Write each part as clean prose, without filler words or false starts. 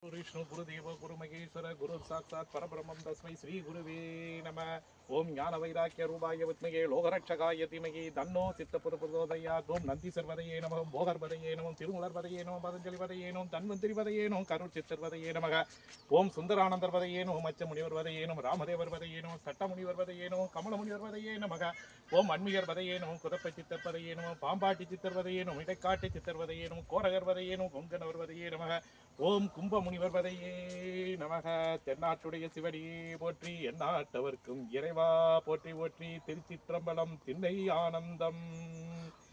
विष्णु गुरुदेव गुरु महेश्वर गुरु साक्षात् परब्रह्मं तस्मै श्री गुरुवे नमः। ओम ज्ञान वैराग्य रूपाय विद्महे लोकरक्षकाय धीमहि तन्नो सिद्धपुरुष प्रचोदयात्। ओम नंदी सर्वदये नमः, भोगर्पदये नमः, तिरुमलर्पदये नमः, पतञ्जलिपदये नमः, धन्वन्तरिपदये नमः, करुणचित्तर्पदये नमः। ओम सुन्दरानन्दर्पदये नमः, मच्चमुनिवर्पदये नमः, रामदेवर्पदये नमः, सट्टमुनिवर्पदये नमः, कमलमुनिवर्पदये नमः। ओम अन्मियर्पदये नमः, कुदप्पचित्तर्पदये नमः, पाम्बाटी चित्तर्पदये नमः, इडक्काट्टि चित्तर्पदये नमः, कोरगर्पदये नमः, कोङ्कणवर्पदये नमः। ஓம் கும்பமுனிவர்பதையே நமக. தென்னாட்டுடைய சிவடி போற்றி, எந்நாட்டவர்க்கும் இறைவா போற்றி போற்றி. திருச்சிற்றம்பலம், தில்லை ஆனந்தம்.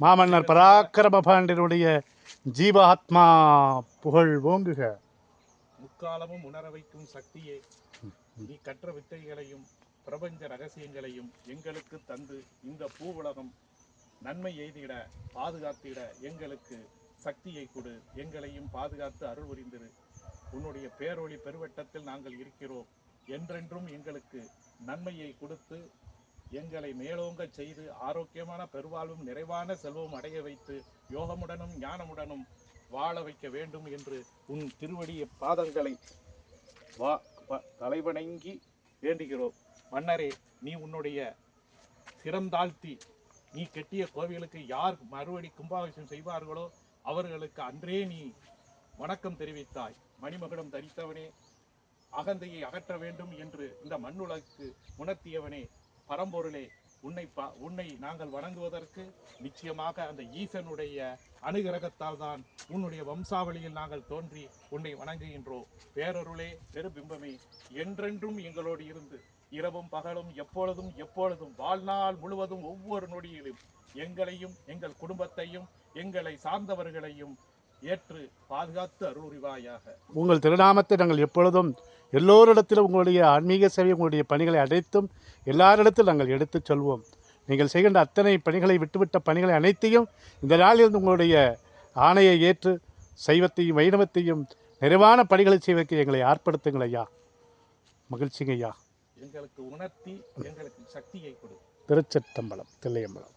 மாமன்னர் பராக்கிரம பாண்டியனுடைய ஜீவாத்மா புகழ் ஓங்குக. முக்காலமும் உணர வைக்கும் சக்தியே, நீ கற்ற வித்தைகளையும் பிரபஞ்ச ரகசியங்களையும் எங்களுக்கு தந்து இந்த பூவுலகம் நன்மை எய்திட பாதுகாத்திட எங்களுக்கு சக்தியை கொடு. எங்களையும் பாதுகாத்து அருள் புரிந்திரு. உன்னுடைய பேரொளி பெருவட்டத்தில் நாங்கள் இருக்கிறோம். என்றென்றும் எங்களுக்கு நன்மையை கொடுத்து எங்களை மேலோங்க செய்து ஆரோக்கியமான பெருவாழ்வும் நிறைவான செல்வம் அடைய வைத்து யோகமுடனும் ஞானமுடனும் வாழ வைக்க வேண்டும் என்று உன் திருவடிய பாதங்களை தலைவணங்கி வேண்டுகிறோம். மன்னரே, நீ உன்னுடைய சிரந்தாழ்த்தி நீ கெட்டிய கோவிலுக்கு யார் மறுபடி கும்பாபிஷேகம் செய்வார்களோ அவர்களுக்கு அன்றே நீ வணக்கம் தெரிவித்தாய். மணிமகுடம் தரித்தவனே, அகந்தையை அகற்ற வேண்டும் என்று இந்த மண்ணுலகுக்கு உணர்த்தியவனே, பரம்பொருளே, உன்னை நாங்கள் வணங்குவதற்கு நிச்சயமாக அந்த ஈசனுடைய அனுகிரகத்தால் தான் உன்னுடைய வம்சாவளியில் நாங்கள் தோன்றி உன்னை வணங்குகின்றோம். பேரருளே, பெருபிம்பமே, என்றென்றும் எங்களோடு இருந்து இரவும் பகலும் எப்பொழுதும் வாழ்நாள் முழுவதும் ஒவ்வொரு நொடியிலும் எங்களையும் எங்கள் குடும்பத்தையும் எங்களை சார்ந்தவர்களையும் ஏற்று பாதுகாத்து அருள்வாயாக. உங்கள் திருநாமத்தை நாங்கள் எப்பொழுதும் எல்லோரிடத்திலும் உங்களுடைய ஆன்மீக சேவை, உங்களுடைய பணிகளை அனைத்தும் எல்லாரிடத்தில் நாங்கள் எடுத்துச் சொல்வோம். நீங்கள் செய்கின்ற அத்தனை பணிகளை விட்டுவிட்ட பணிகளை அனைத்தையும் இந்த நாளில் உங்களுடைய ஆணையை ஏற்று சைவத்தையும் வைணவத்தையும் நிறைவான பணிகளை செய்வதற்கு எங்களை ஆர்ப்படுத்துங்கள் ஐயா. மகிழ்ச்சிங்க ஐயா. எங்களுக்கு உணர்த்தி எங்களுக்கு சக்தியை கொடு. திருச்சிற்றம்பலம், தில்லையம்பலம்.